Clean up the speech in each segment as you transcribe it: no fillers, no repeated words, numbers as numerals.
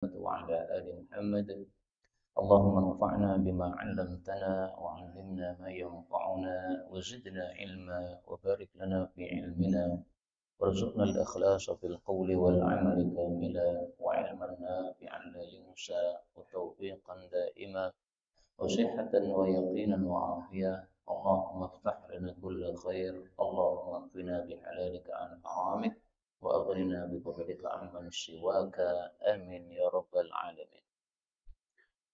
وعلى آل محمد اللهم انفعنا بما علمتنا وعلمنا ما ينفعنا وزدنا علما وبارك لنا في علمنا وارزقنا الإخلاص في القول والعمل كاملا وعلما نافعا لا ينسى وتوفيقا دائما وصحة ويقينا وعافية. اللهم افتح لنا كل خير، اللهم اكفنا بحلالك عن حرامك وأغننا بفضلك عمن سواك، آمين يا رب العالمين.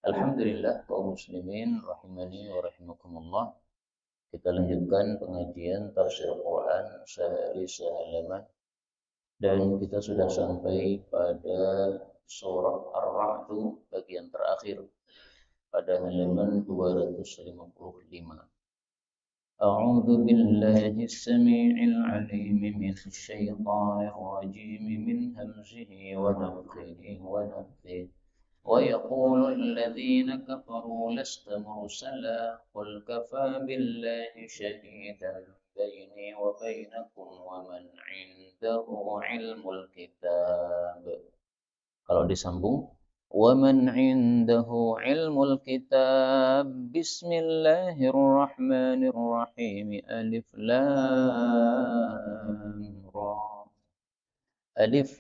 Alhamdulillah kaum muslimin rahimani wa rahimakumullah. Kita lanjutkan pengajian tafsir Quran sehari sehalaman dan kita sudah sampai pada surah Ar-Ra'd bagian terakhir pada halaman 255. أعوذ بالله السميع العليم من الشيطان الرجيم من همزه ونفخه ونفثه ويقول الذين كفروا لست مرسلا قل كفى بالله شهيدا بيني وبينكم ومن عنده علم الكتاب. Kalau disambung وَمَنْ عِنْدَهُ عِلْمُ الْكِتَابِ بِسْمِ اللَّهِ الرَّحْمَنِ الرَّحِيمِ ألف لام را ألف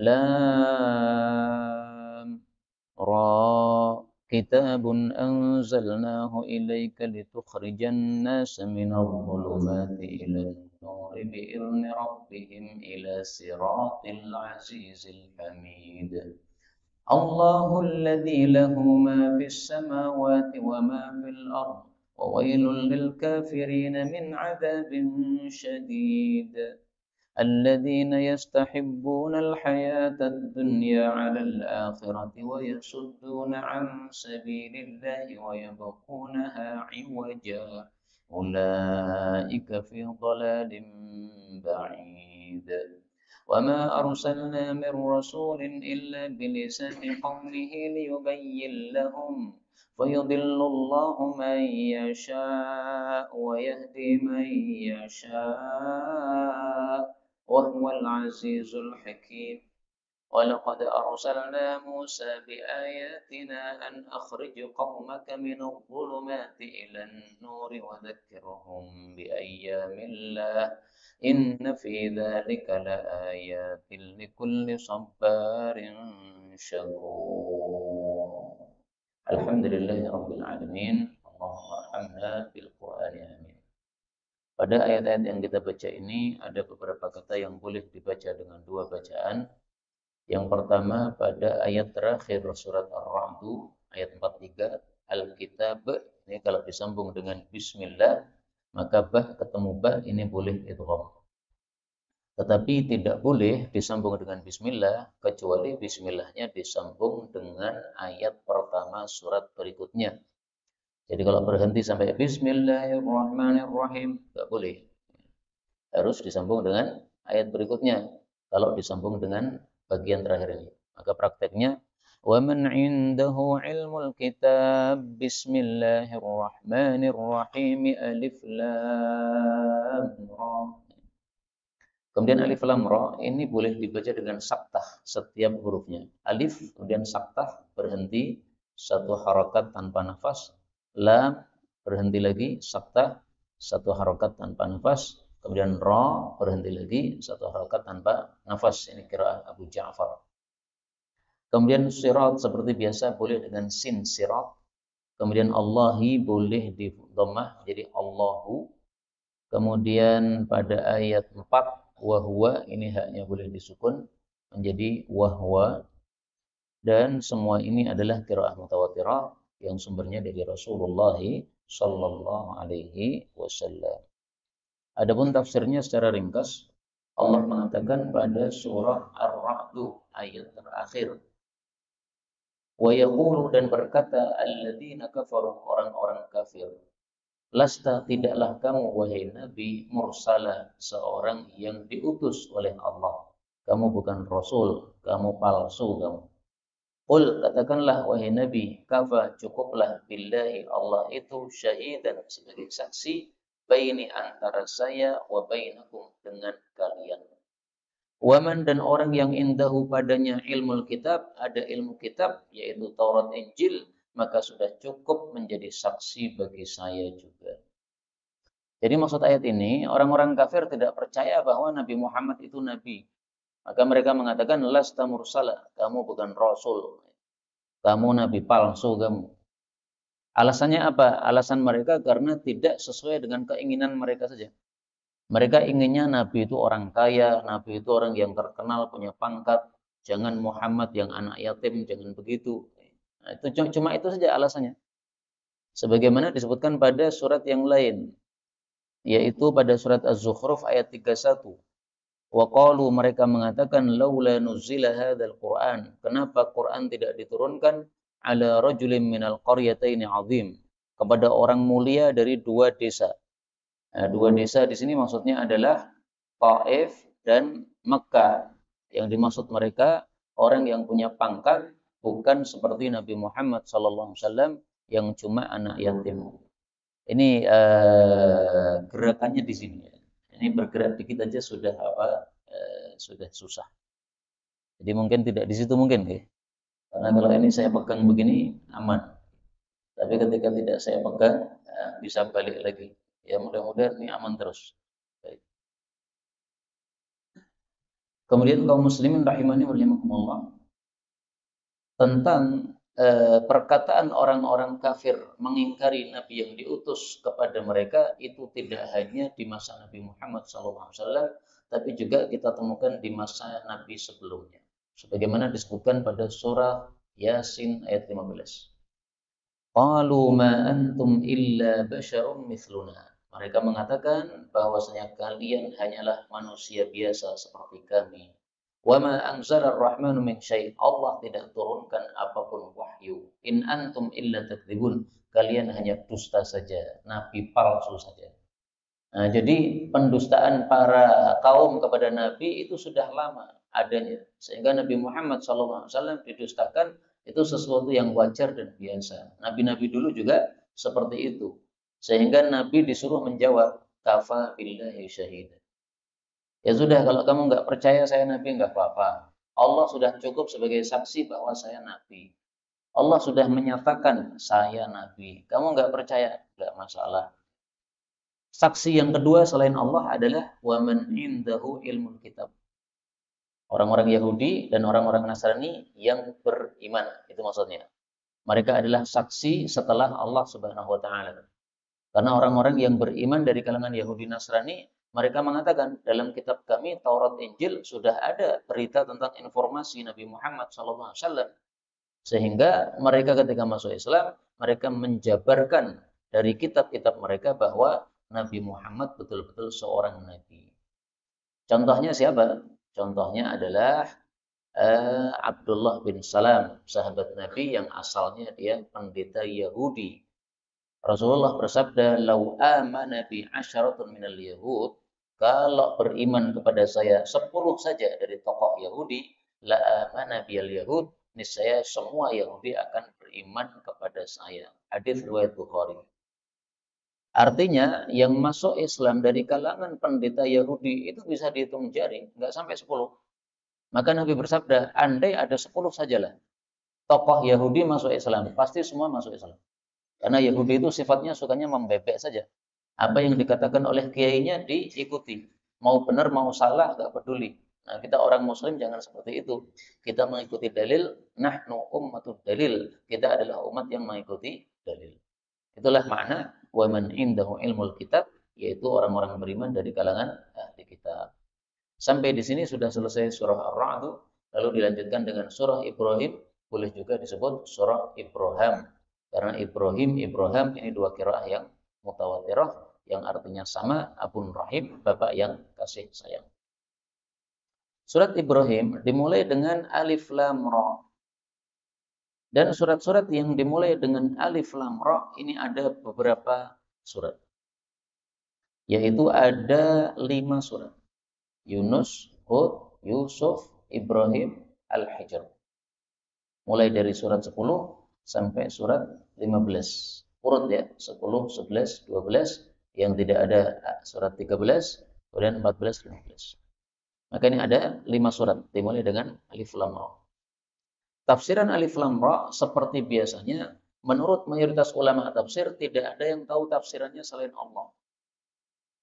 لام را كتاب أنزلناه إليك لتخرج الناس من الظلمات إلى النور بإذن ربهم إلى صراط العزيز الحميد. الله الذي له ما في السماوات وما في الأرض وويل للكافرين من عذاب شديد. الذين يستحبون الحياة الدنيا على الآخرة ويصدون عن سبيل الله ويبغونها عوجا أولئك في ضلال بعيد. وما أرسلنا من رسول إلا بلسان قومه ليبين لهم فيضل الله من يشاء ويهدي من يشاء وهو العزيز الحكيم. ولقد أرسلنا موسى بآياتنا أن أخرج قومك من الظلمات إلى النور وذكرهم بأيام الله إن في ذلك لآيات لكل صبار شكور. Alhamdulillah Rabbil Alamin. Allahumma arhamna bil Qur'ani amin. Pada ayat-ayat yang kita baca ini ada beberapa kata yang boleh dibaca dengan dua bacaan. Yang pertama pada ayat terakhir surat Ar-Ra'd ayat 43 Al-Kitab, ini kalau disambung dengan Bismillah maka bah ketemu bah ini boleh idgham. Tetapi tidak boleh disambung dengan Bismillah kecuali Bismillahnya disambung dengan ayat pertama surat berikutnya. Jadi kalau berhenti sampai Bismillahirrahmanirrahim tidak boleh. Harus disambung dengan ayat berikutnya. Kalau disambung dengan bagian terakhir ini, maka prakteknya وَمَنْ عِنْدَهُ عِلْمُ الْكِتَابِ بِسْمِ اللَّهِ الرَّحْمَنِ الرَّحِيمِ ألف لام را. Kemudian alif lam ra ini boleh dibaca dengan saktah setiap hurufnya. Alif kemudian saktah berhenti satu harakat tanpa nafas. Lam berhenti lagi saktah satu harakat tanpa nafas. Kemudian ra berhenti lagi satu harakat tanpa nafas. Ini qiraah Abu Ja'far. Kemudian sirat seperti biasa boleh dengan sin sirat. Kemudian Allahi boleh di dhammah jadi Allahu. Kemudian pada ayat 4 wahwa ini haknya boleh disukun menjadi wahwa. Dan semua ini adalah qiraah mutawatirah yang sumbernya dari Rasulullah sallallahu alaihi wasallam. Adapun tafsirnya secara ringkas, Allah mengatakan pada surah Ar-Ra'd ayat terakhir. Wa yaqulu dan berkata alladzina kafaru orang-orang kafir. Lasta tidaklah kamu wahai Nabi mursala seorang yang diutus oleh Allah. Kamu bukan rasul, kamu palsu kamu. Qul katakanlah wahai Nabi, kafa cukuplah billahi Allah itu syahidan sebagai saksi baini antara saya wa bainakum dengan kalian. Waman dan orang yang indahu padanya ilmu kitab, ada ilmu kitab yaitu Taurat Injil, maka sudah cukup menjadi saksi bagi saya juga. Jadi maksud ayat ini, orang-orang kafir tidak percaya bahwa Nabi Muhammad itu nabi. Maka mereka mengatakan, lasta mursala, kamu bukan rasul. Kamu nabi palsu kamu. Alasannya apa? Alasan mereka karena tidak sesuai dengan keinginan mereka saja. Mereka inginnya nabi itu orang kaya, nabi itu orang yang terkenal, punya pangkat. Jangan Muhammad yang anak yatim, jangan begitu. Nah, itu cuma itu saja alasannya. Sebagaimana disebutkan pada surat yang lain, yaitu pada surat Az-Zukhruf ayat 31. Wa qalu, mereka mengatakan, laula nuzila hadzal Qur'an, kenapa Quran tidak diturunkan ala rajulin minal qaryataini azim, kepada orang mulia dari dua desa. Nah, dua desa di sini maksudnya adalah Taif dan Mekah. Yang dimaksud mereka orang yang punya pangkat, bukan seperti Nabi Muhammad SAW yang cuma anak yatim. Ini gerakannya di sini. Ini bergerak dikit aja sudah sudah susah. Jadi mungkin tidak di situ mungkin ya. Karena kalau ini saya pegang begini aman. Tapi ketika tidak saya pegang bisa balik lagi. Ya mudah-mudahan ini aman terus. Baik. Kemudian kaum muslimin rahimani wa rahimakumullah, tentang perkataan orang-orang kafir mengingkari Nabi yang diutus kepada mereka itu tidak hanya di masa Nabi Muhammad SAW, tapi juga kita temukan di masa Nabi sebelumnya. Sebagaimana disebutkan pada surah Yasin ayat 15. Qalu ma antum illa basyarum mithluna. Mereka mengatakan bahwasanya kalian hanyalah manusia biasa seperti kami. Wa ma anzalar rahmanu min syai'. Allah tidak turunkan apapun wahyu. In antum illa takdzibun. Kalian hanya dusta saja, nabi palsu saja. Nah, jadi pendustaan para kaum kepada nabi itu sudah lama adanya. Sehingga Nabi Muhammad SAW didustakan itu sesuatu yang wajar dan biasa. Nabi-nabi dulu juga seperti itu. Sehingga nabi disuruh menjawab, kafa billahi syahida. Ya sudah, kalau kamu nggak percaya saya nabi, nggak apa-apa. Allah sudah cukup sebagai saksi bahwa saya nabi. Allah sudah menyatakan saya nabi. Kamu nggak percaya, nggak masalah. Saksi yang kedua selain Allah adalah waman indahu ilmu kitab. Orang-orang Yahudi dan orang-orang Nasrani yang beriman, itu maksudnya. Mereka adalah saksi setelah Allah Subhanahu wa taala. Karena orang-orang yang beriman dari kalangan Yahudi Nasrani, mereka mengatakan dalam kitab kami Taurat Injil sudah ada berita tentang informasi Nabi Muhammad SAW. Sehingga mereka ketika masuk Islam, mereka menjabarkan dari kitab-kitab mereka bahwa Nabi Muhammad betul-betul seorang Nabi. Contohnya siapa? Contohnya adalah Abdullah bin Salam, sahabat Nabi yang asalnya dia pendeta Yahudi. Rasulullah bersabda, "Lau amana bi asyaratun minal yahud," kalau beriman kepada saya 10 saja dari tokoh Yahudi, la amana bil yahud, niscaya semua Yahudi akan beriman kepada saya. Hadis riwayat Bukhari. Artinya yang masuk Islam dari kalangan pendeta Yahudi itu bisa dihitung jari, nggak sampai 10. Maka Nabi bersabda, andai ada 10 sajalah tokoh Yahudi masuk Islam, pasti semua masuk Islam. Karena Yahudi itu sifatnya sukanya membebek saja. Apa yang dikatakan oleh kiainya diikuti. Mau benar, mau salah, nggak peduli. Nah, kita orang muslim jangan seperti itu. Kita mengikuti dalil, nahnu ummatud dalil. Kita adalah umat yang mengikuti dalil. Itulah makna wa man indahu ilmul kitab, yaitu orang-orang beriman dari kalangan ahli kitab. Sampai di sini sudah selesai surah Ar-Ra'd, lalu dilanjutkan dengan surah Ibrahim, boleh juga disebut surah Ibrahim. Karena Ibrahim ini dua qiraah yang mutawatirah, yang artinya sama, Abun Rahim, Bapak yang kasih sayang. Surat Ibrahim dimulai dengan Alif Lam Ra. Dan surat-surat yang dimulai dengan Alif Lam Ra ini ada beberapa surat. Yaitu ada 5 surat. Yunus, Hud, Yusuf, Ibrahim, Al-Hijr. Mulai dari surat 10 sampai surat 15. Urut ya, 10, 11, 12, yang tidak ada surat 13, kemudian 14, 15. Maka ini ada 5 surat, dimulai dengan Alif Lam Ra. Tafsiran Alif Lam Ra seperti biasanya, menurut mayoritas ulama tafsir, tidak ada yang tahu tafsirannya selain Allah.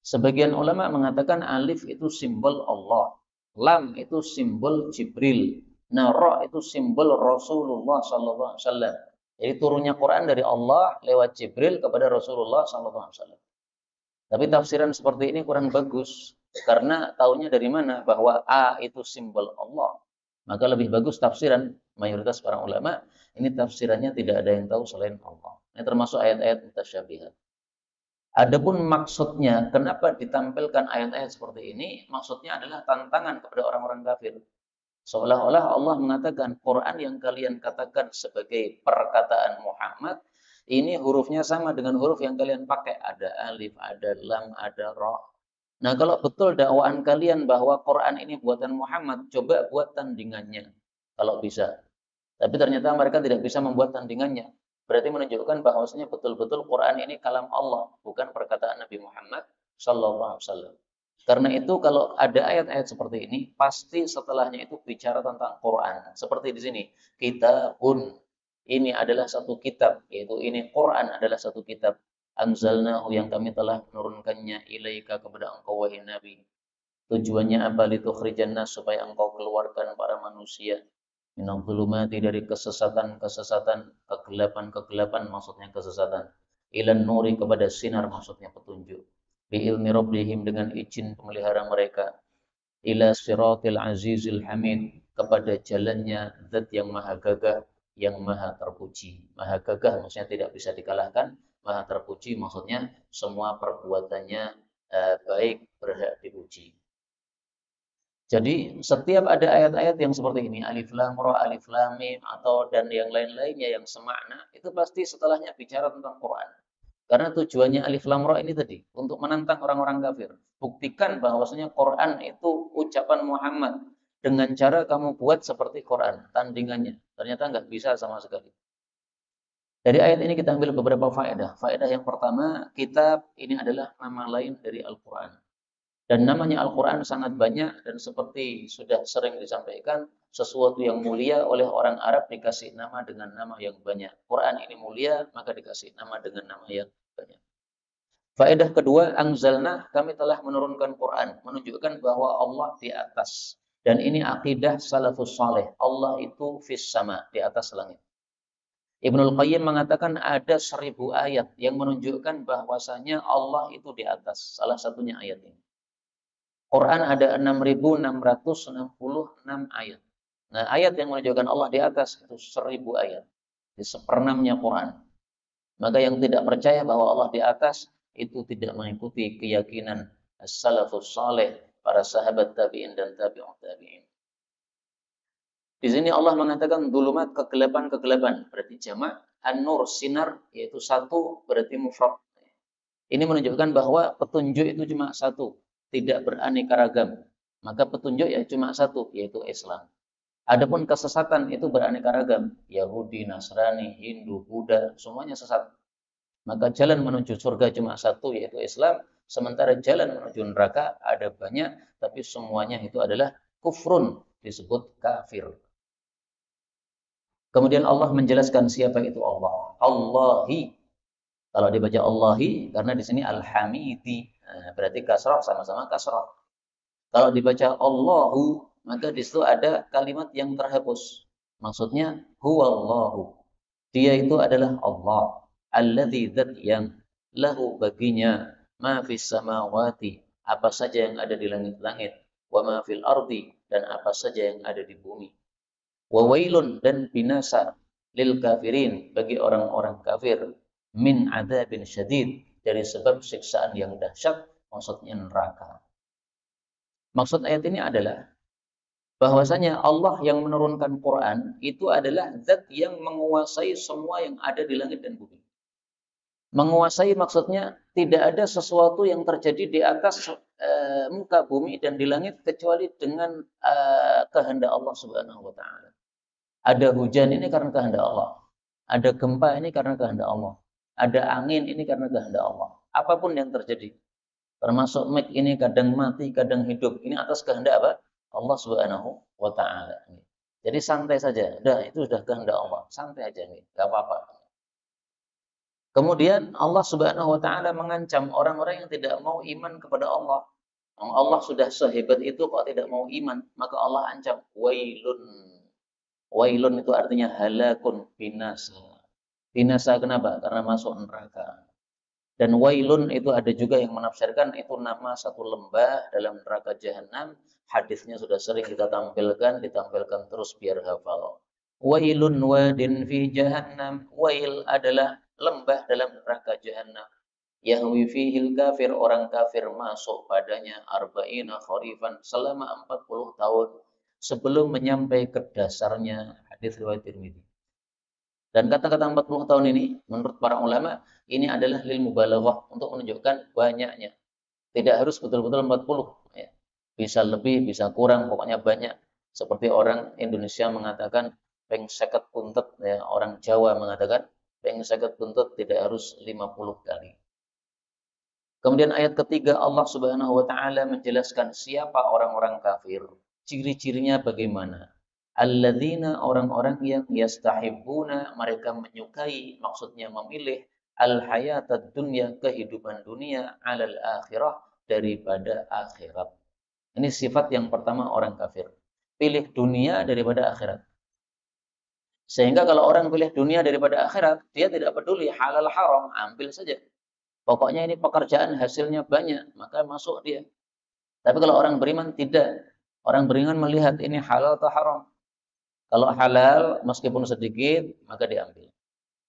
Sebagian ulama mengatakan alif itu simbol Allah, lam itu simbol Jibril, nah ra itu simbol Rasulullah sallallahu alaihi wasallam. Jadi turunnya Quran dari Allah lewat Jibril kepada Rasulullah sallallahu alaihi wasallam. Tapi tafsiran seperti ini kurang bagus karena taunya dari mana bahwa A itu simbol Allah. Maka lebih bagus tafsiran mayoritas para ulama ini tafsirannya tidak ada yang tahu selain Allah. Ini termasuk ayat-ayat mutasyabihat. Adapun maksudnya, kenapa ditampilkan ayat-ayat seperti ini? Maksudnya adalah tantangan kepada orang-orang kafir. Seolah-olah Allah mengatakan, Quran yang kalian katakan sebagai perkataan Muhammad, ini hurufnya sama dengan huruf yang kalian pakai. Ada alif, ada lam, ada ra. Nah, kalau betul dakwaan kalian bahwa Quran ini buatan Muhammad, coba buat tandingannya. Kalau bisa. Tapi ternyata mereka tidak bisa membuat tandingannya. Berarti menunjukkan bahwasanya betul-betul Quran ini kalam Allah, bukan perkataan Nabi Muhammad sallallahu alaihi wasallam. Karena itu kalau ada ayat-ayat seperti ini, pasti setelahnya itu bicara tentang Quran. Seperti di sini, kitabun, ini adalah satu kitab, yaitu ini Quran adalah satu kitab. Anzalnahu, yang kami telah menurunkannya ilaika kepada engkau wahai Nabi. Tujuannya apa? Litukhrijan nas, supaya engkau keluarkan para manusia minal zulumati, dari kesesatan-kesesatan, kegelapan-kegelapan maksudnya kesesatan, ilan nuri, kepada sinar maksudnya petunjuk, bi ilmi rabbihim, dengan izin pemelihara mereka, ila siratil azizil hamid, kepada jalannya zat yang maha gagah, yang maha terpuji. Maha gagah maksudnya tidak bisa dikalahkan, maha terpuji maksudnya semua perbuatannya baik, berhak dipuji. Jadi setiap ada ayat-ayat yang seperti ini, alif lam ra, alif lam mim, atau dan yang lain-lainnya yang semakna, itu pasti setelahnya bicara tentang Quran. Karena tujuannya alif lam ra ini tadi untuk menantang orang-orang kafir. Buktikan bahwasanya Quran itu ucapan Muhammad dengan cara kamu buat seperti Quran, tandingannya. Ternyata nggak bisa sama sekali. Dari ayat ini kita ambil beberapa faedah. Faedah yang pertama, kitab ini adalah nama lain dari Al-Quran. Dan namanya Al-Quran sangat banyak, dan seperti sudah sering disampaikan, sesuatu yang mulia oleh orang Arab dikasih nama dengan nama yang banyak. Quran ini mulia, maka dikasih nama dengan nama yang banyak. Faedah kedua, anzalna, kami telah menurunkan Quran, menunjukkan bahwa Allah di atas. Dan ini akidah salafus saleh. Allah itu fis sama, di atas langit. Ibnul Qayyim mengatakan ada 1000 ayat yang menunjukkan bahwasanya Allah itu di atas. Salah satunya ayat ini. Quran ada 6.666 ayat. Nah, ayat yang menunjukkan Allah di atas itu 1000 ayat. Di seperenamnya Quran. Maka yang tidak percaya bahwa Allah di atas itu tidak mengikuti keyakinan as-salafus saleh, para sahabat tabi'in dan tabi'ut tabi'in. Di sini Allah mengatakan dulumat, kegelapan-kegelapan, berarti jamak, an-nur, sinar, yaitu satu, berarti mufrad. Ini menunjukkan bahwa petunjuk itu cuma satu, tidak beraneka ragam. Maka petunjuk ya cuma satu, yaitu Islam. Adapun kesesatan itu beraneka ragam, Yahudi, Nasrani, Hindu, Buddha, semuanya sesat. Maka jalan menuju surga cuma satu, yaitu Islam. Sementara jalan menuju neraka ada banyak, tapi semuanya itu adalah kufrun, disebut kafir. Kemudian Allah menjelaskan siapa itu Allah. Allahi. Kalau dibaca Allahi, karena di sini Al-Hamidi, berarti kasrah, sama-sama kasrah. Kalau dibaca Allahu, maka di situ ada kalimat yang terhapus. Maksudnya huwallahu. Dia itu adalah Allah. Alladzi, dzat yang, lahu, baginya, ma fis samawati, apa saja yang ada di langit-langit, wa ma fil ardi, dan apa saja yang ada di bumi. Wa wailun, dan binasa, lil kafirin, bagi orang-orang kafir, min adzabin syadid, dari sebab siksaan yang dahsyat, maksudnya neraka. Maksud ayat ini adalah bahwasanya Allah yang menurunkan Quran itu adalah zat yang menguasai semua yang ada di langit dan bumi. Menguasai maksudnya tidak ada sesuatu yang terjadi di atas muka bumi dan di langit kecuali dengan kehendak Allah Subhanahu wa taala. Ada hujan ini karena kehendak Allah. Ada gempa ini karena kehendak Allah. Ada angin ini karena kehendak Allah. Apapun yang terjadi. Termasuk mic ini kadang mati, kadang hidup. Ini atas kehendak apa? Allah Subhanahu wa taala. Jadi santai saja. Udah, itu sudah kehendak Allah. Santai aja nih, enggak apa-apa. Kemudian Allah Subhanahu wa taala mengancam orang-orang yang tidak mau iman kepada Allah. Allah sudah sehebat itu kok tidak mau iman, maka Allah ancam wailun. Wailun itu artinya halakun, binasa. Binasa kenapa? Karena masuk neraka. Dan wailun itu ada juga yang menafsirkan itu nama satu lembah dalam neraka jahanam. Hadisnya sudah sering kita ditampilkan terus biar hafal. Wailun wadin fi jahannam. Wail adalah lembah dalam neraka jahanam. Yahwi fihil kafir, orang kafir masuk padanya arba'ina kharifan selama 40 tahun sebelum menyampai ke dasarnya. Hadis riwayat Tirmidzi. Dan kata-kata 40 tahun ini menurut para ulama ini adalah lil mubalaghah untuk menunjukkan banyaknya. Tidak harus betul-betul 40 ya. Bisa lebih, bisa kurang, pokoknya banyak. Seperti orang Indonesia mengatakan peng seket puntet ya, orang Jawa mengatakan peng seket puntet tidak harus 50 kali. Kemudian ayat ketiga Allah Subhanahu wa taala menjelaskan siapa orang-orang kafir. Ciri-cirinya bagaimana? Alladzina orang-orang yang yastahibbuna mereka menyukai, maksudnya memilih al-hayatad dunya kehidupan dunia alal akhirah daripada akhirat. Ini sifat yang pertama orang kafir. Pilih dunia daripada akhirat. Sehingga kalau orang pilih dunia daripada akhirat, dia tidak peduli halal haram, ambil saja. Pokoknya ini pekerjaan hasilnya banyak, maka masuk dia. Tapi kalau orang beriman tidak. Orang beriman melihat ini halal atau haram. Kalau halal, meskipun sedikit, maka diambil.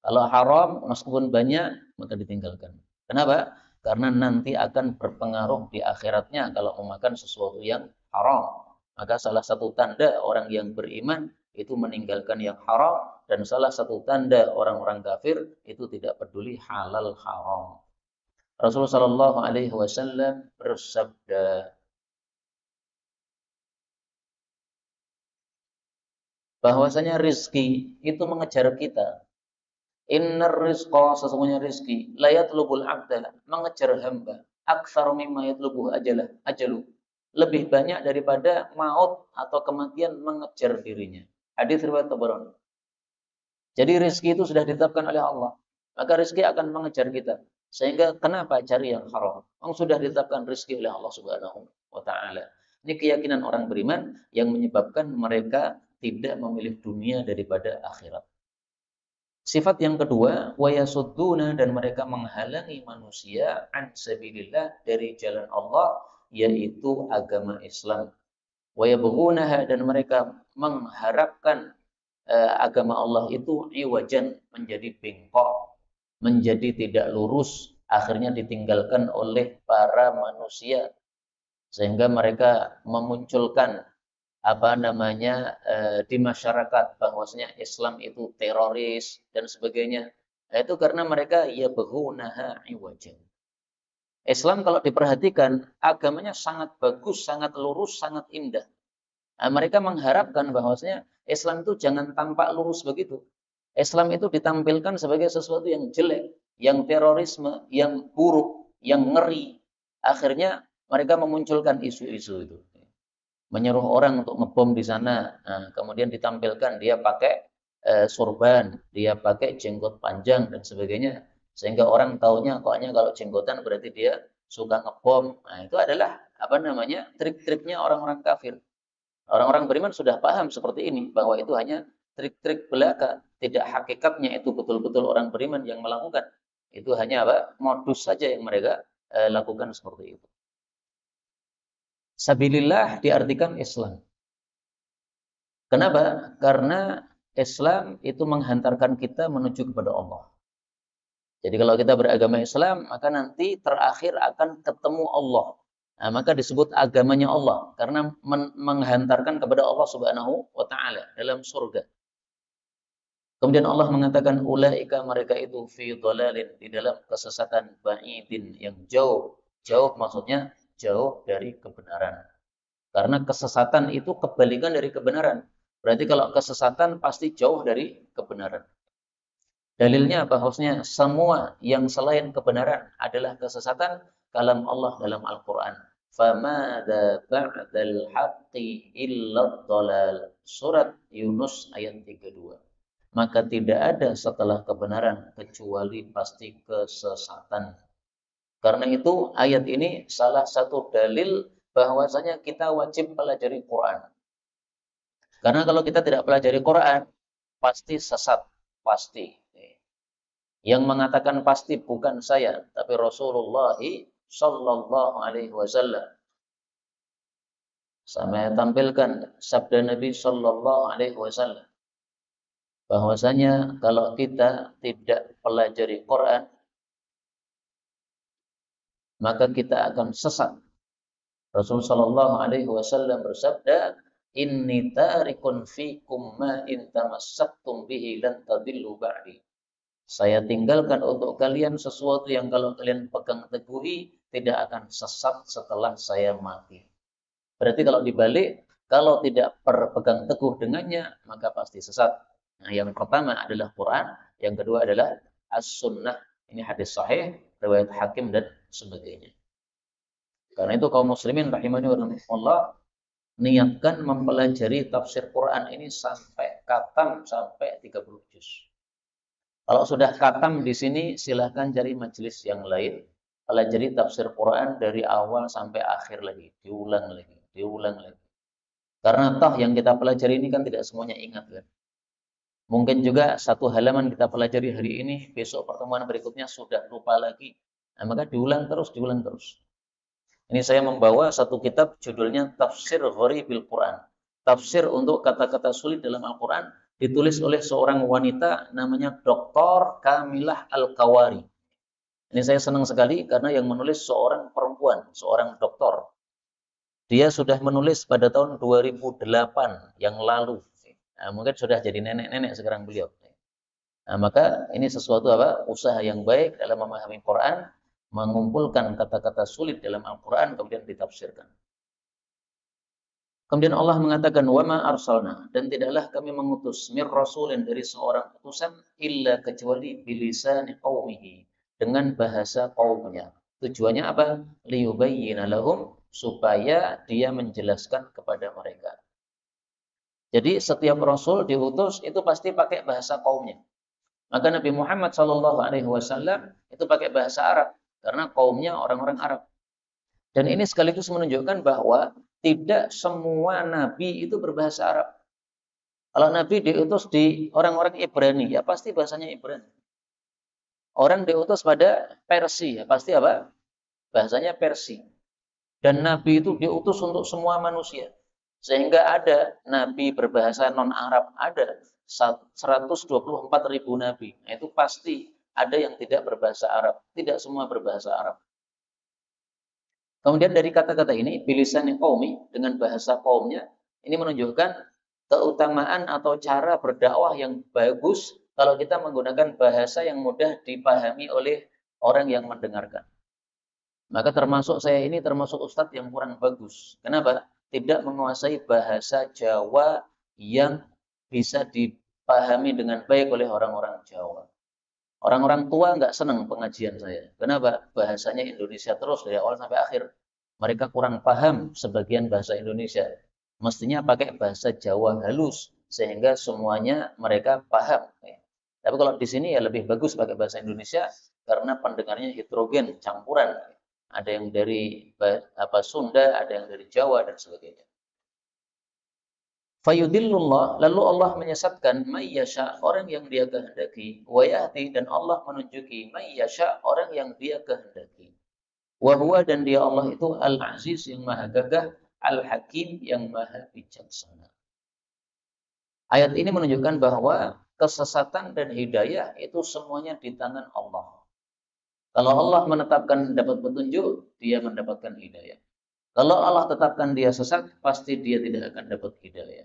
Kalau haram, meskipun banyak, maka ditinggalkan. Kenapa? Karena nanti akan berpengaruh di akhiratnya kalau memakan sesuatu yang haram. Maka salah satu tanda orang yang beriman itu meninggalkan yang haram. Dan salah satu tanda orang-orang kafir itu tidak peduli halal haram. Rasulullah Shallallahu Alaihi Wasallam bersabda bahwasanya rizki itu mengejar kita. Innar rizqa, sesungguhnya rizki, la yatlubul abda, mengejar hamba. Aktsar mimma yatlubuh ajalu. Lebih banyak daripada maut atau kematian mengejar dirinya. Hadis riwayat Tabarani. Jadi rizki itu sudah ditetapkan oleh Allah. Maka rizki akan mengejar kita. Sehingga kenapa cari yang haram? Sudah ditetapkan rizki oleh Allah Subhanahu wa taala. Ini keyakinan orang beriman yang menyebabkan mereka tidak memilih dunia daripada akhirat. Sifat yang kedua, wayasudduna, dan mereka menghalangi manusia an sabilillah, dari jalan Allah, yaitu agama Islam. Wayabghunaha, dan mereka mengharapkan agama Allah itu iwajan, menjadi bengkok, menjadi tidak lurus, akhirnya ditinggalkan oleh para manusia, sehingga mereka memunculkan di masyarakat bahwasanya Islam itu teroris dan sebagainya. Itu karena mereka yabghunaha iwajan. Islam kalau diperhatikan agamanya sangat bagus, sangat lurus, sangat indah. Mereka mengharapkan bahwasanya Islam itu jangan tampak lurus begitu. Islam itu ditampilkan sebagai sesuatu yang jelek, yang terorisme, yang buruk, yang ngeri. Akhirnya mereka memunculkan isu-isu itu. Menyuruh orang untuk ngebom di sana. Kemudian ditampilkan dia pakai sorban, dia pakai jenggot panjang dan sebagainya. Sehingga orang taunya koknya kalau jenggotan berarti dia suka ngebom. Nah, itu adalah trik-triknya orang-orang kafir. Orang-orang beriman sudah paham seperti ini, bahwa itu hanya trik-trik belaka, tidak hakikatnya itu betul-betul orang beriman yang melakukan. Itu hanya modus saja yang mereka lakukan seperti itu. Sabilillah diartikan Islam. Kenapa? Karena Islam itu menghantarkan kita menuju kepada Allah. Jadi kalau kita beragama Islam, maka nanti terakhir akan ketemu Allah. Nah, maka disebut agamanya Allah karena menghantarkan kepada Allah Subhanahu wa taala dalam surga. Kemudian Allah mengatakan ulaika, mereka itu fi dhalalin, di dalam kesesatan, ba'idin, yang jauh. Jauh maksudnya jauh dari kebenaran. Karena kesesatan itu kebalikan dari kebenaran. Berarti kalau kesesatan pasti jauh dari kebenaran. Dalilnya bahwasanya semua yang selain kebenaran adalah kesesatan, kalam Allah dalam Al-Quran. famada ba'dal haqqi illa dhalal. Surat Yunus ayat 32. Maka tidak ada setelah kebenaran kecuali pasti kesesatan. Karena itu ayat ini salah satu dalil bahwasanya kita wajib pelajari Quran. Karena kalau kita tidak pelajari Quran, pasti sesat, pasti. Yang mengatakan pasti bukan saya, tapi Rasulullah Sallallahu Alaihi Wasallam. Saya tampilkan sabda Nabi Sallallahu Alaihi Wasallam bahwasanya kalau kita tidak pelajari Quran, maka kita akan sesat. Rasul Sallallahu Alaihi Wasallam bersabda, Inni tarikun fikum ma in tamassaktum bihi lan tadillu ba'di. Saya tinggalkan untuk kalian sesuatu yang kalau kalian pegang teguhi tidak akan sesat setelah saya mati. Berarti kalau dibalik, kalau tidak berpegang teguh dengannya, maka pasti sesat. Nah, yang pertama adalah Quran, yang kedua adalah As-Sunnah. Ini hadis sahih, riwayat Hakim dan sebagainya. Karena itu kaum muslimin rahimani wa rahimakumullah, niatkan mempelajari tafsir Quran ini sampai khatam, sampai 30 juz. Kalau sudah khatam di sini, silahkan cari majelis yang lain. Pelajari tafsir Quran dari awal sampai akhir lagi. Diulang lagi, diulang lagi. Karena toh yang kita pelajari ini kan tidak semuanya ingat kan. Mungkin juga satu halaman kita pelajari hari ini, besok pertemuan berikutnya sudah lupa lagi. Nah, maka diulang terus, diulang terus. Ini saya membawa satu kitab judulnya Tafsir Gharibil Quran. Tafsir untuk kata-kata sulit dalam Al-Quran. Ditulis oleh seorang wanita namanya Dr. Kamilah Al-Kawari. Ini saya senang sekali karena yang menulis seorang perempuan, seorang doktor. Dia sudah menulis pada tahun 2008 yang lalu. Nah, mungkin sudah jadi nenek-nenek sekarang beliau. Nah, maka ini sesuatu usaha yang baik dalam memahami Quran, mengumpulkan kata-kata sulit dalam Al-Quran kemudian ditafsirkan. Kemudian Allah mengatakan wama arsalna, dan tidaklah kami mengutus mir rasulin dari seorang utusan illa kecuali bilisani qaumihi, dengan bahasa kaumnya. Tujuannya apa? Liyubayyina lahum, supaya dia menjelaskan kepada mereka. Jadi setiap rasul diutus itu pasti pakai bahasa kaumnya. Maka Nabi Muhammad SAW itu pakai bahasa Arab karena kaumnya orang-orang Arab. Dan ini sekaligus menunjukkan bahwa tidak semua nabi itu berbahasa Arab. Kalau nabi diutus di orang-orang Ibrani, ya pasti bahasanya Ibrani. Orang diutus pada Persia, ya pasti bahasanya Persia. Dan nabi itu diutus untuk semua manusia. Sehingga ada nabi berbahasa non-Arab, ada 124.000 nabi. Nah, itu pasti ada yang tidak berbahasa Arab. Tidak semua berbahasa Arab. Kemudian dari kata-kata ini, bilisani qaumi, dengan bahasa kaumnya, ini menunjukkan keutamaan atau cara berdakwah yang bagus kalau kita menggunakan bahasa yang mudah dipahami oleh orang yang mendengarkan. Maka termasuk saya ini termasuk ustadz yang kurang bagus. Kenapa? Tidak menguasai bahasa Jawa yang bisa dipahami dengan baik oleh orang-orang Jawa. Orang-orang tua nggak senang pengajian saya. Kenapa? Bahasanya Indonesia terus dari awal sampai akhir. Mereka kurang paham sebagian bahasa Indonesia. Mestinya pakai bahasa Jawa halus sehingga semuanya mereka paham. Tapi kalau di sini ya lebih bagus pakai bahasa Indonesia karena pendengarnya heterogen, campuran. Ada yang dari Sunda, ada yang dari Jawa dan sebagainya. Fayudillullah, lalu Allah menyesatkan mayyasha, orang yang dia kehendaki, wa yahdi, dan Allah menunjuki mayyasha, orang yang dia kehendaki. Wa huwa, dan dia Allah itu al-aziz yang maha gagah, al-hakim yang maha bijaksana. Ayat ini menunjukkan bahwa kesesatan dan hidayah itu semuanya di tangan Allah. Kalau Allah menetapkan dapat petunjuk, dia mendapatkan hidayah. Kalau Allah tetapkan dia sesat, pasti dia tidak akan dapat hidayah.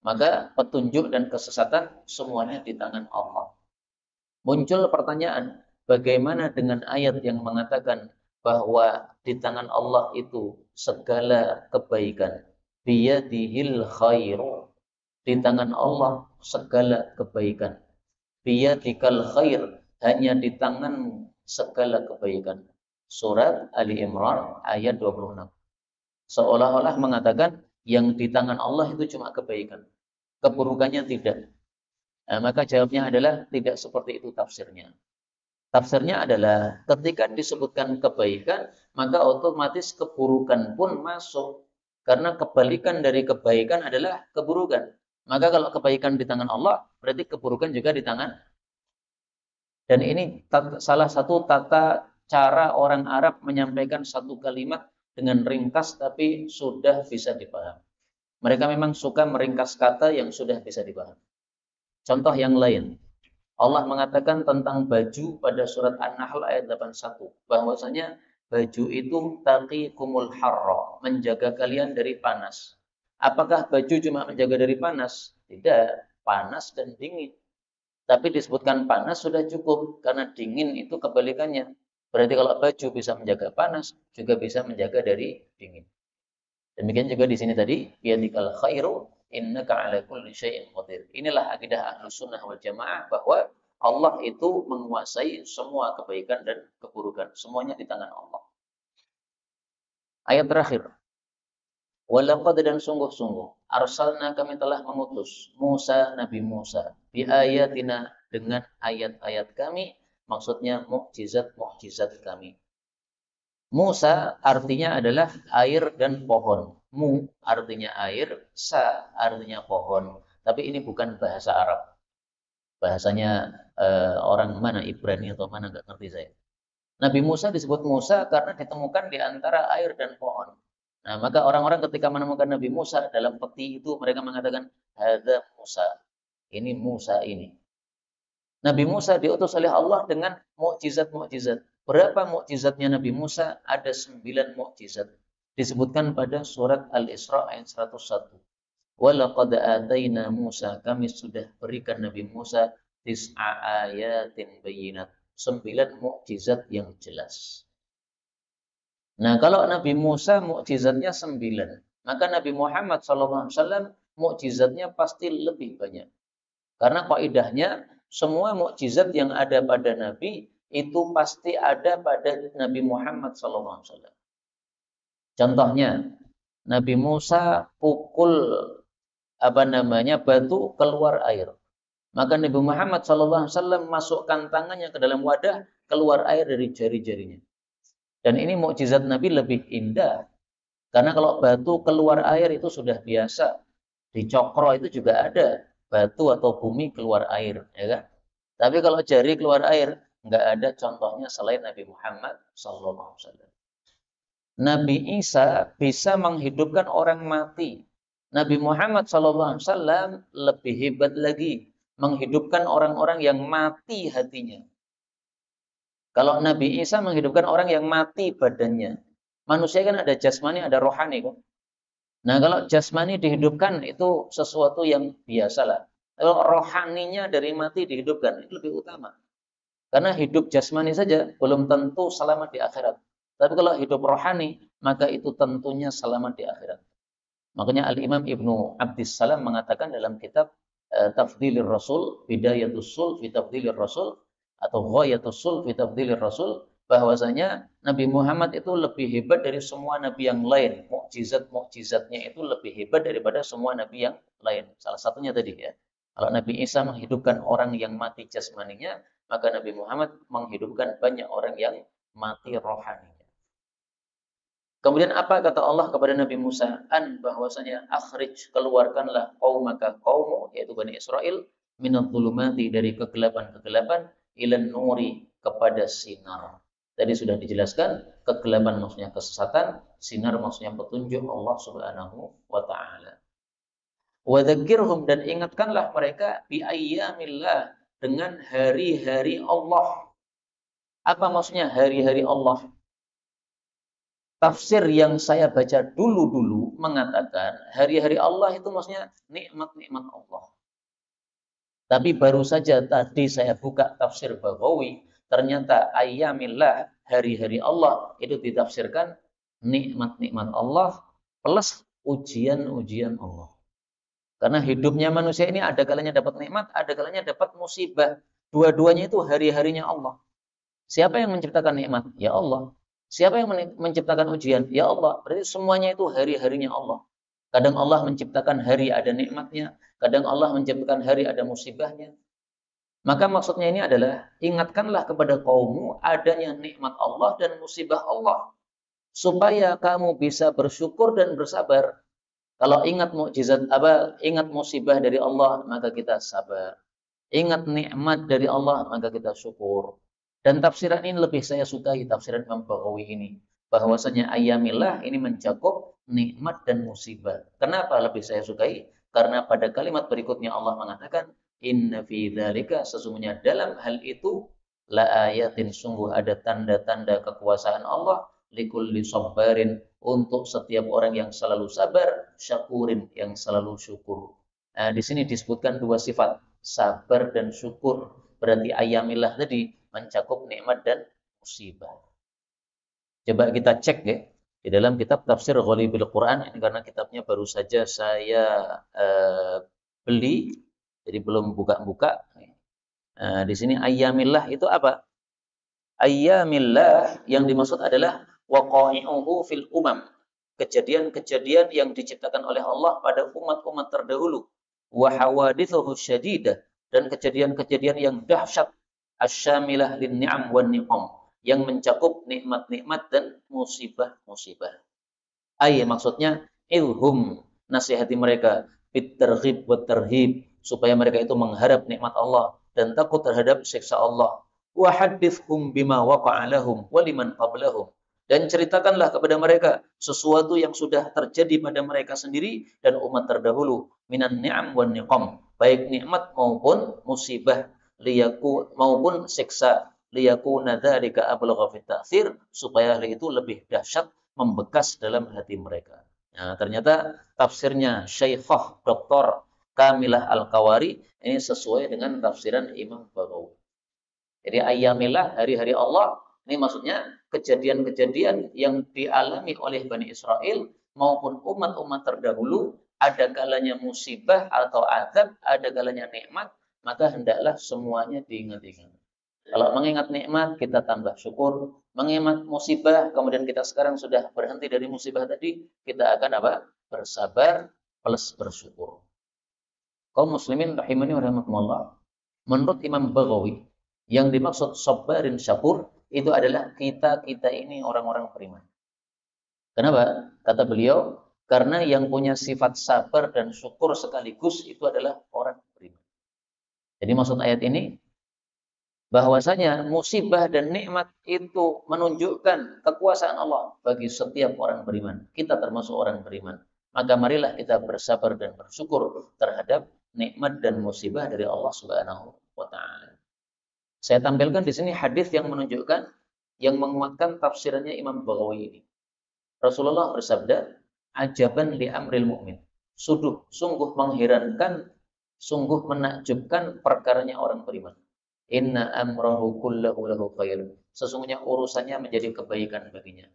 Maka petunjuk dan kesesatan semuanya di tangan Allah. Muncul pertanyaan, bagaimana dengan ayat yang mengatakan bahwa di tangan Allah itu segala kebaikan. Biyadihil khairu. Di tangan Allah segala kebaikan. Biyadikal khair. Hanya di tanganmu segala kebaikan. Surat Ali Imran ayat 26. Seolah-olah mengatakan yang di tangan Allah itu cuma kebaikan, keburukannya tidak. Nah, maka jawabnya adalah tidak seperti itu tafsirnya. Tafsirnya adalah ketika disebutkan kebaikan, maka otomatis keburukan pun masuk. Karena kebalikan dari kebaikan adalah keburukan. Maka kalau kebaikan di tangan Allah, berarti keburukan juga di tangan. Dan ini salah satu tata cara orang Arab menyampaikan satu kalimat dengan ringkas tapi sudah bisa dipahami. Mereka memang suka meringkas kata yang sudah bisa dipahami. Contoh yang lain, Allah mengatakan tentang baju pada surat An-Nahl ayat 81, bahwasanya baju itu taqikumul harra, menjaga kalian dari panas. Apakah baju cuma menjaga dari panas? Tidak, panas dan dingin. Tapi disebutkan panas sudah cukup, karena dingin itu kebalikannya. Berarti kalau baju bisa menjaga panas, juga bisa menjaga dari dingin. Demikian juga di sini tadi, biyadikal khairu innaka ala kulli syai'in qadir. Inilah akidah Ahlus Sunnah wal Jamaah bahwa Allah itu menguasai semua kebaikan dan keburukan. Semuanya di tangan Allah. Ayat terakhir. Walaqad dan sungguh-sungguh arsalna kami telah mengutus Musa, Nabi Musa bi ayatina dengan ayat-ayat kami, maksudnya mukjizat-mukjizat kami. Musa artinya adalah air dan pohon. Mu artinya air, sa artinya pohon. Tapi ini bukan bahasa Arab. Bahasanya orang mana, Ibrani atau mana, nggak ngerti saya. Nabi Musa disebut Musa karena ditemukan di antara air dan pohon. Nah, maka orang-orang ketika menemukan Nabi Musa dalam peti itu mereka mengatakan, hadza Musa. Ini Musa ini. Nabi Musa diutus oleh Allah dengan mukjizat-mukjizat. Berapa mukjizatnya Nabi Musa? Ada 9 mukjizat. Disebutkan pada surat Al-Isra ayat 101. Walaqad ataina Musa, kami sudah berikan Nabi Musa tis'a ayatin bayyinat. 9 mukjizat yang jelas. Nah, kalau Nabi Musa mukjizatnya 9, maka Nabi Muhammad SAW mukjizatnya pasti lebih banyak. Karena kaidahnya semua mukjizat yang ada pada Nabi itu pasti ada pada Nabi Muhammad SAW. Contohnya, Nabi Musa pukul batu keluar air. Maka Nabi Muhammad SAW masukkan tangannya ke dalam wadah, keluar air dari jari-jarinya. Dan ini mukjizat Nabi lebih indah. Karena kalau batu keluar air itu sudah biasa. Di Cokro itu juga ada batu atau bumi keluar air, ya kan? Tapi kalau jari keluar air, nggak ada contohnya selain Nabi Muhammad SAW. Nabi Isa bisa menghidupkan orang mati. Nabi Muhammad SAW lebih hebat lagi, menghidupkan orang-orang yang mati hatinya. Kalau Nabi Isa menghidupkan orang yang mati badannya. Manusia kan ada jasmani, ada rohani kan. Nah, kalau jasmani dihidupkan itu sesuatu yang biasalah. Kalau rohaninya dari mati dihidupkan, itu lebih utama. Karena hidup jasmani saja belum tentu selamat di akhirat. Tapi kalau hidup rohani, maka itu tentunya selamat di akhirat. Makanya Al-Imam Ibnu Abdissalam mengatakan dalam kitab Tafdhilir Rasul, Bidayatus Sul fi Tafdhilir Rasul, atau Ghayatus Sul fi Tafdhilir Rasul, bahwasanya Nabi Muhammad itu lebih hebat dari semua nabi yang lain. Mukjizat-mukjizatnya itu lebih hebat daripada semua nabi yang lain. Salah satunya tadi ya. Kalau Nabi Isa menghidupkan orang yang mati jasmaninya, maka Nabi Muhammad menghidupkan banyak orang yang mati rohaninya. Kemudian apa kata Allah kepada Nabi Musa? Bahwasanya akhrij, keluarkanlah qaumaka, qaummu yaitu Bani Israel, minadh dhulumati, dari kegelapan-kegelapan, ilan nuri, kepada sinar. Tadi sudah dijelaskan, kegelapan maksudnya kesesatan, sinar maksudnya petunjuk Allah Subhanahu wa taala. Wa dzakirhum, dan ingatkanlah mereka bi ayyamillah, dengan hari-hari Allah. Apa maksudnya hari-hari Allah? Tafsir yang saya baca dulu-dulu mengatakan hari-hari Allah itu maksudnya nikmat-nikmat Allah. Tapi baru saja tadi saya buka tafsir Baghawi, ternyata ayyamillah, hari-hari Allah, itu ditafsirkan nikmat-nikmat Allah plus ujian-ujian Allah. Karena hidupnya manusia ini ada kalanya dapat nikmat, ada kalanya dapat musibah. Dua-duanya itu hari-harinya Allah. Siapa yang menciptakan nikmat? Ya Allah. Siapa yang menciptakan ujian? Ya Allah. Berarti semuanya itu hari-harinya Allah. Kadang Allah menciptakan hari ada nikmatnya, kadang Allah menciptakan hari ada musibahnya. Maka maksudnya ini adalah ingatkanlah kepada kaummu adanya nikmat Allah dan musibah Allah supaya kamu bisa bersyukur dan bersabar. Kalau ingat mukjizat ingat musibah dari Allah, maka kita sabar. Ingat nikmat dari Allah, maka kita syukur. Dan tafsiran ini lebih saya sukai, tafsiran Imam Baghawi ini. Bahwasanya ayamillah ini mencakup nikmat dan musibah. Kenapa lebih saya sukai? Karena pada kalimat berikutnya Allah mengatakan, Inna fi dzalika, sesungguhnya dalam hal itu, la ayatin, sungguh ada tanda-tanda kekuasaan Allah, likulli sabbarin, untuk setiap orang yang selalu sabar, syakurin, yang selalu syukur. Nah, di sini disebutkan dua sifat, sabar dan syukur. Berarti ayamillah tadi mencakup nikmat dan musibah. Coba kita cek ya di dalam kitab tafsir Ghalibil Quran, ini karena kitabnya baru saja saya beli, jadi belum buka-buka. Di sini ayamillah itu apa? Ayyamillah yang dimaksud adalah waqa'i'uhu fil umam. Kejadian-kejadian yang diciptakan oleh Allah pada umat-umat terdahulu. Wa hawadithuhu syadidah, dan kejadian-kejadian yang dahsyat, asyamilah lin ni'am wan niqam, yang mencakup nikmat-nikmat dan musibah-musibah. Maksudnya ilhum, nasihati mereka, bit targhib wat tarhib, supaya mereka itu mengharap nikmat Allah dan takut terhadap siksa Allah. Wa hadithhum bima waqa'a lahum wa liman qablahum, dan ceritakanlah kepada mereka sesuatu yang sudah terjadi pada mereka sendiri dan umat terdahulu, minan ni'am wan niqam, baik nikmat maupun musibah, maupun siksa, liyakuna dzalika ablagha fit ta'thir, supaya hal itu lebih dahsyat, membekas dalam hati mereka. Nah, ternyata tafsirnya Syekhah Dr. Kamilah Al-Qawari ini sesuai dengan tafsiran Imam Baghawi. Jadi ayyamillah, hari-hari Allah, ini maksudnya kejadian-kejadian yang dialami oleh Bani Israel maupun umat-umat terdahulu, ada kalanya musibah atau azab, ada kalanya nikmat, maka hendaklah semuanya diingat-ingat. Kalau mengingat nikmat, kita tambah syukur. Mengingat musibah, kemudian kita sekarang sudah berhenti dari musibah tadi, kita akan apa? Bersabar plus bersyukur. Kaum muslimin rahimani wa rahimakumullah. Menurut Imam Baghawi, yang dimaksud sabarin syakur itu adalah kita ini orang-orang beriman. Kenapa? Kata beliau, karena yang punya sifat sabar dan syukur sekaligus itu adalah orang beriman. Jadi maksud ayat ini, bahwasanya musibah dan nikmat itu menunjukkan kekuasaan Allah bagi setiap orang beriman. Kita termasuk orang beriman. Maka marilah kita bersabar dan bersyukur terhadap nikmat dan musibah dari Allah Subhanahu wa taala. Saya tampilkan di sini hadis yang menunjukkan, yang menguatkan tafsirannya Imam Baghawi ini. Rasulullah bersabda, "Ajaban li amril mu'min." Sungguh mengherankan, sungguh menakjubkan perkaranya orang beriman. Inna amrahu kullahu lahu khair. Sesungguhnya urusannya menjadi kebaikan baginya.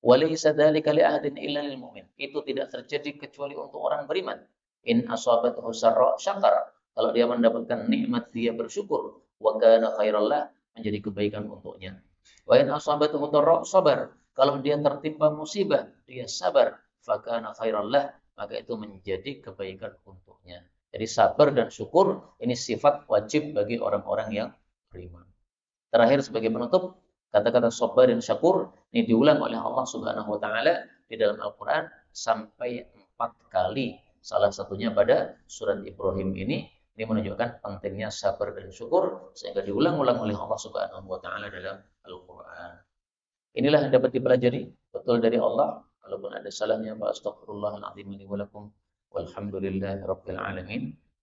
Walaysa dzalika li ahadin illa lil mu'min. Itu tidak terjadi kecuali untuk orang beriman. In asabathu sarra syakara. Kalau dia mendapatkan nikmat dia bersyukur. Wa kana khairallah, menjadi kebaikan untuknya. Wa in asabathu dharra sabar. Kalau dia tertimpa musibah, dia sabar. Fa kana khairallah, maka itu menjadi kebaikan untuknya. Jadi sabar dan syukur ini sifat wajib bagi orang-orang yang beriman. Terakhir sebagai penutup, kata-kata sabar dan syakur ini diulang oleh Allah Subhanahu wa taala di dalam Al-Qur'an sampai 4 kali. Salah satunya pada surat Ibrahim ini menunjukkan pentingnya sabar dan syukur sehingga diulang-ulang oleh Allah Subhanahu wa taala dalam Al-Qur'an. Inilah yang dapat dipelajari betul dari Allah. Kalaupun ada salahnya, fa astaghfirullahaladzim li wa lakum. Walhamdulillahirabbil alamin.